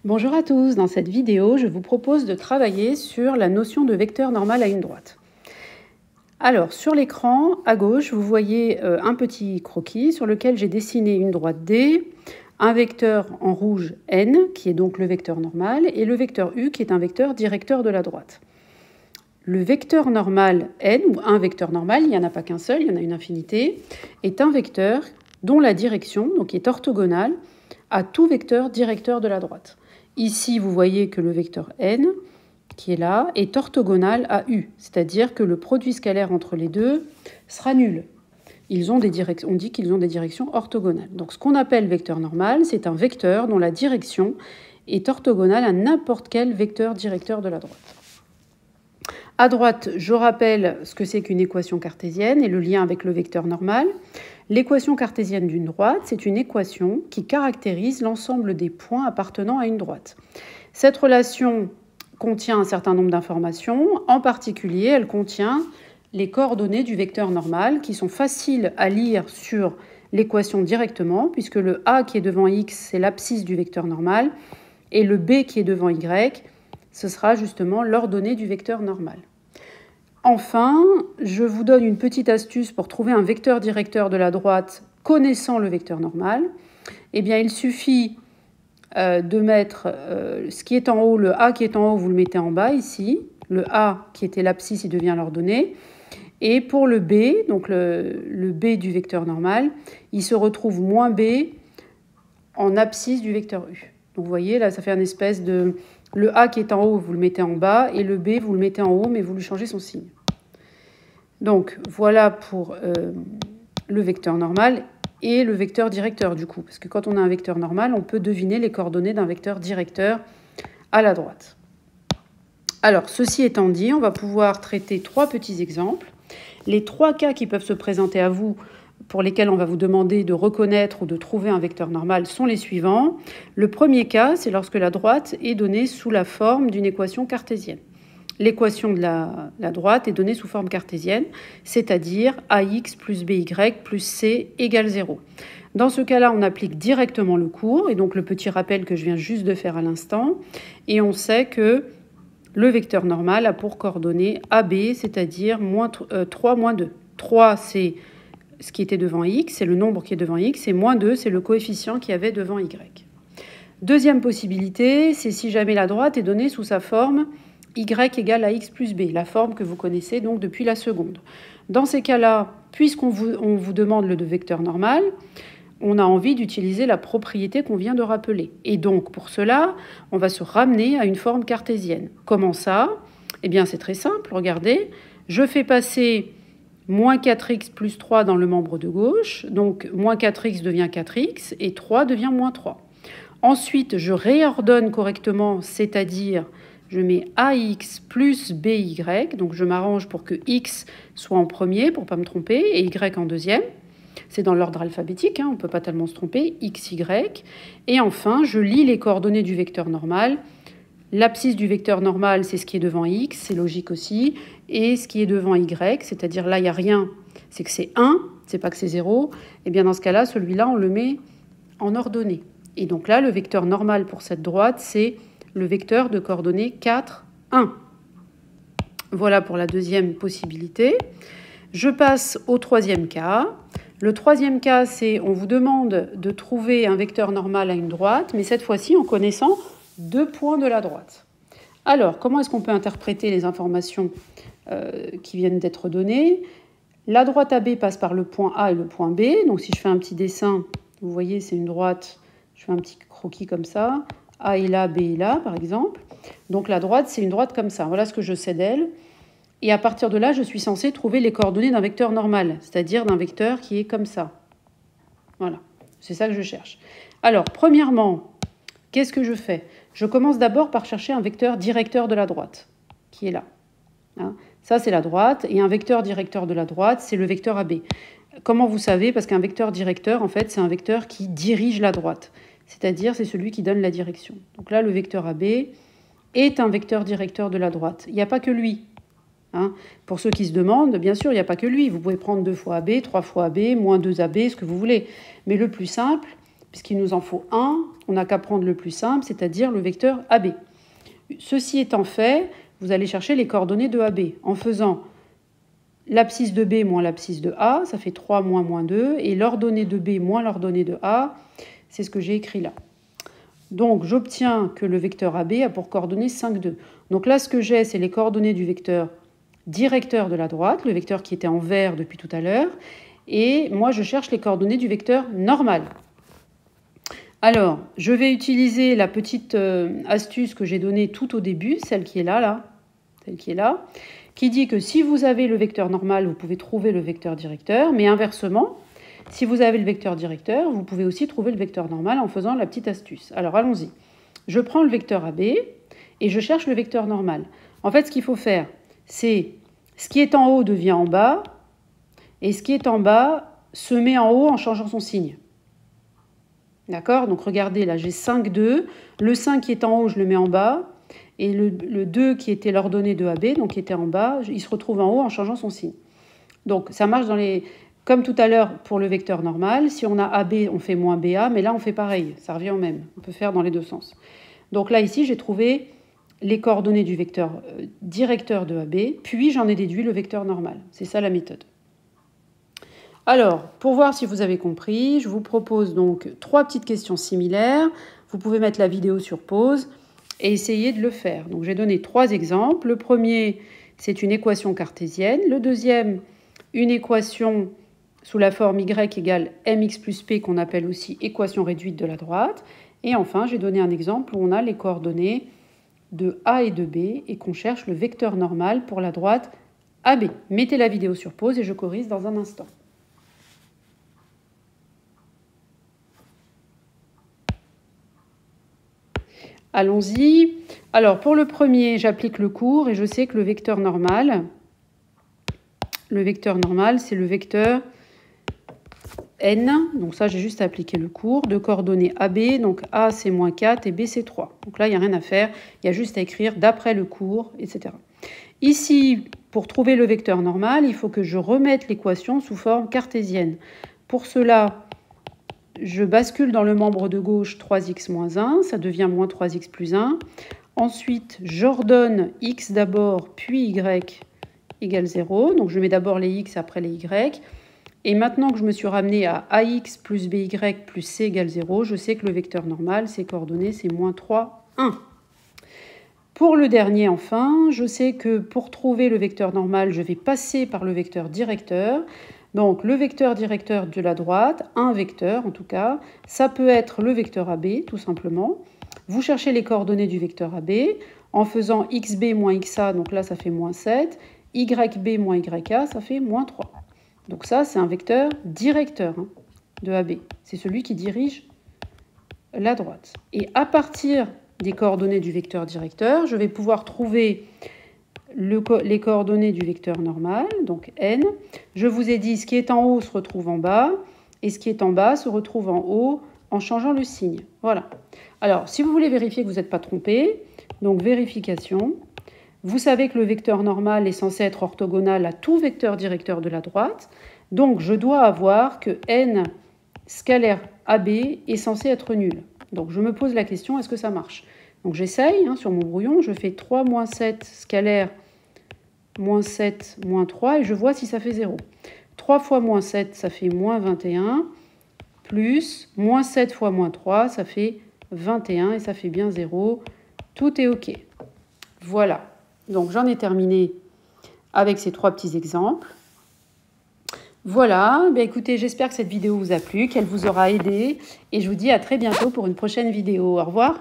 Bonjour à tous, dans cette vidéo, je vous propose de travailler sur la notion de vecteur normal à une droite. Alors, sur l'écran, à gauche, vous voyez un petit croquis sur lequel j'ai dessiné une droite D, un vecteur en rouge N, qui est donc le vecteur normal, et le vecteur U, qui est un vecteur directeur de la droite. Le vecteur normal N, ou un vecteur normal, il n'y en a pas qu'un seul, il y en a une infinité, est un vecteur dont la direction, donc qui est orthogonale, à tout vecteur directeur de la droite. Ici, vous voyez que le vecteur n, qui est là, est orthogonal à u, c'est-à-dire que le produit scalaire entre les deux sera nul. On dit qu'ils ont des directions orthogonales. Donc ce qu'on appelle vecteur normal, c'est un vecteur dont la direction est orthogonale à n'importe quel vecteur directeur de la droite. À droite, je rappelle ce que c'est qu'une équation cartésienne et le lien avec le vecteur normal. L'équation cartésienne d'une droite, c'est une équation qui caractérise l'ensemble des points appartenant à une droite. Cette relation contient un certain nombre d'informations. En particulier, elle contient les coordonnées du vecteur normal qui sont faciles à lire sur l'équation directement, puisque le A qui est devant X, c'est l'abscisse du vecteur normal, et le B qui est devant Y, ce sera justement l'ordonnée du vecteur normal. Enfin, je vous donne une petite astuce pour trouver un vecteur directeur de la droite connaissant le vecteur normal. Eh bien, il suffit de mettre ce qui est en haut, le A qui est en haut, vous le mettez en bas ici. Le A qui était l'abscisse, il devient l'ordonnée. Et pour le B, donc le B du vecteur normal, il se retrouve moins B en abscisse du vecteur U. Donc vous voyez, là, ça fait une espèce de... Le A qui est en haut, vous le mettez en bas, et le B, vous le mettez en haut, mais vous lui changez son signe. Donc voilà pour le vecteur normal et le vecteur directeur du coup, parce que quand on a un vecteur normal, on peut deviner les coordonnées d'un vecteur directeur à la droite. Alors, ceci étant dit, on va pouvoir traiter trois petits exemples. Les trois cas qui peuvent se présenter à vous, pour lesquels on va vous demander de reconnaître ou de trouver un vecteur normal, sont les suivants. Le premier cas, c'est lorsque la droite est donnée sous la forme d'une équation cartésienne. L'équation de la droite est donnée sous forme cartésienne, c'est-à-dire ax plus by plus c égale 0. Dans ce cas-là, on applique directement le cours, et donc le petit rappel que je viens juste de faire à l'instant, et on sait que le vecteur normal a pour coordonnées AB, c'est-à-dire 3 moins 2. 3, c'est ce qui était devant x, c'est le nombre qui est devant x, et moins 2, c'est le coefficient qui avait devant y. Deuxième possibilité, c'est si jamais la droite est donnée sous sa forme y égale à x plus b, la forme que vous connaissez donc depuis la seconde. Dans ces cas-là, puisqu'on vous demande le vecteur normal, on a envie d'utiliser la propriété qu'on vient de rappeler. Et donc, pour cela, on va se ramener à une forme cartésienne. Comment ça ? Eh bien, c'est très simple, regardez. Je fais passer moins 4x plus 3 dans le membre de gauche, donc moins 4x devient 4x, et 3 devient moins 3. Ensuite, je réordonne correctement, c'est-à-dire je mets ax plus by, donc je m'arrange pour que x soit en premier, pour ne pas me tromper, et y en deuxième. C'est dans l'ordre alphabétique, on ne peut pas tellement se tromper, x, y. Et enfin, je lis les coordonnées du vecteur normal. L'abscisse du vecteur normal, c'est ce qui est devant x, c'est logique aussi, et ce qui est devant y, c'est-à-dire là, il n'y a rien, c'est que c'est 1, c'est pas que c'est 0. Et bien dans ce cas-là, celui-là, on le met en ordonnée. Et donc là, le vecteur normal pour cette droite, c'est le vecteur de coordonnées 4, 1. Voilà pour la deuxième possibilité. Je passe au troisième cas. Le troisième cas, c'est on vous demande de trouver un vecteur normal à une droite, mais cette fois-ci en connaissant deux points de la droite. Alors, comment est-ce qu'on peut interpréter les informations qui viennent d'être données ? La droite AB passe par le point A et le point B. Donc si je fais un petit dessin, vous voyez, c'est une droite, je fais un petit croquis comme ça. A est là, B est là, par exemple. Donc la droite, c'est une droite comme ça. Voilà ce que je sais d'elle. Et à partir de là, je suis censée trouver les coordonnées d'un vecteur normal, c'est-à-dire d'un vecteur qui est comme ça. Voilà, c'est ça que je cherche. Alors, premièrement, qu'est-ce que je fais ? Je commence d'abord par chercher un vecteur directeur de la droite, qui est là. Ça, c'est la droite. Et un vecteur directeur de la droite, c'est le vecteur AB. Comment vous savez ? Parce qu'un vecteur directeur, en fait, c'est un vecteur qui dirige la droite. C'est-à-dire, c'est celui qui donne la direction. Donc là, le vecteur AB est un vecteur directeur de la droite. Il n'y a pas que lui. Pour ceux qui se demandent, bien sûr, il n'y a pas que lui. Vous pouvez prendre 2 fois AB, 3 fois AB, moins 2 AB, ce que vous voulez. Mais le plus simple, puisqu'il nous en faut un, on n'a qu'à prendre le plus simple, c'est-à-dire le vecteur AB. Ceci étant fait, vous allez chercher les coordonnées de AB en faisant l'abscisse de B moins l'abscisse de A, ça fait 3 moins 2, et l'ordonnée de B moins l'ordonnée de A, c'est ce que j'ai écrit là. Donc j'obtiens que le vecteur AB a pour coordonnées 5, 2. Donc là, ce que j'ai, c'est les coordonnées du vecteur directeur de la droite, le vecteur qui était en vert depuis tout à l'heure, et moi je cherche les coordonnées du vecteur normal. Alors, je vais utiliser la petite astuce que j'ai donnée tout au début, celle qui est là, qui dit que si vous avez le vecteur normal, vous pouvez trouver le vecteur directeur, mais inversement, si vous avez le vecteur directeur, vous pouvez aussi trouver le vecteur normal en faisant la petite astuce. Alors allons-y. Je prends le vecteur AB et je cherche le vecteur normal. En fait, ce qu'il faut faire, c'est ce qui est en haut devient en bas et ce qui est en bas se met en haut en changeant son signe. D'accord? Donc regardez, là j'ai 5, 2. Le 5 qui est en haut, je le mets en bas. Et le 2 qui était l'ordonnée de AB, donc qui était en bas, il se retrouve en haut en changeant son signe. Donc ça marche comme tout à l'heure pour le vecteur normal. Si on a AB, on fait moins BA, mais là on fait pareil, ça revient au même. On peut faire dans les deux sens. Donc là ici, j'ai trouvé les coordonnées du vecteur directeur de AB, puis j'en ai déduit le vecteur normal. C'est ça la méthode. Alors, pour voir si vous avez compris, je vous propose donc 3 petites questions similaires. Vous pouvez mettre la vidéo sur pause et essayer de le faire. Donc j'ai donné 3 exemples. Le premier, c'est une équation cartésienne. Le deuxième, une équation sous la forme y égale mx plus p, qu'on appelle aussi équation réduite de la droite. Et enfin, j'ai donné un exemple où on a les coordonnées de A et de B et qu'on cherche le vecteur normal pour la droite AB. Mettez la vidéo sur pause et je corrige dans un instant. Allons-y. Alors, pour le premier, j'applique le cours et je sais que le vecteur normal, c'est le vecteur n. Donc ça, j'ai juste appliqué le cours de coordonnées AB. Donc A, c'est moins 4 et B, c'est 3. Donc là, il n'y a rien à faire. Il y a juste à écrire d'après le cours, etc. Ici, pour trouver le vecteur normal, il faut que je remette l'équation sous forme cartésienne. Pour cela, je bascule dans le membre de gauche 3x moins 1, ça devient moins 3x plus 1. Ensuite, j'ordonne x d'abord, puis y égale 0. Donc je mets d'abord les x, après les y. Et maintenant que je me suis ramené à ax plus by plus c égale 0, je sais que le vecteur normal, ses coordonnées, c'est moins 3, 1. Pour le dernier, enfin, je sais que pour trouver le vecteur normal, je vais passer par le vecteur directeur. Donc le vecteur directeur de la droite, un vecteur en tout cas, ça peut être le vecteur AB tout simplement. Vous cherchez les coordonnées du vecteur AB en faisant xb moins xa, donc là ça fait moins 7, yb moins yk, ça fait moins 3. Donc ça c'est un vecteur directeur de AB, c'est celui qui dirige la droite. Et à partir des coordonnées du vecteur directeur, je vais pouvoir trouver les coordonnées du vecteur normal, donc n. Je vous ai dit, ce qui est en haut se retrouve en bas, et ce qui est en bas se retrouve en haut en changeant le signe. Voilà. Alors, si vous voulez vérifier que vous n'êtes pas trompé, donc vérification, vous savez que le vecteur normal est censé être orthogonal à tout vecteur directeur de la droite, donc je dois avoir que n scalaire AB est censé être nul. Donc je me pose la question, est-ce que ça marche? Donc j'essaye, sur mon brouillon, je fais 3 moins 7 scalaire moins 7 moins 3 et je vois si ça fait 0. 3 fois moins 7, ça fait moins 21, plus moins 7 fois moins 3, ça fait 21 et ça fait bien 0. Tout est OK. Voilà. Donc j'en ai terminé avec ces 3 petits exemples. Voilà, écoutez, j'espère que cette vidéo vous a plu, qu'elle vous aura aidé et je vous dis à très bientôt pour une prochaine vidéo. Au revoir.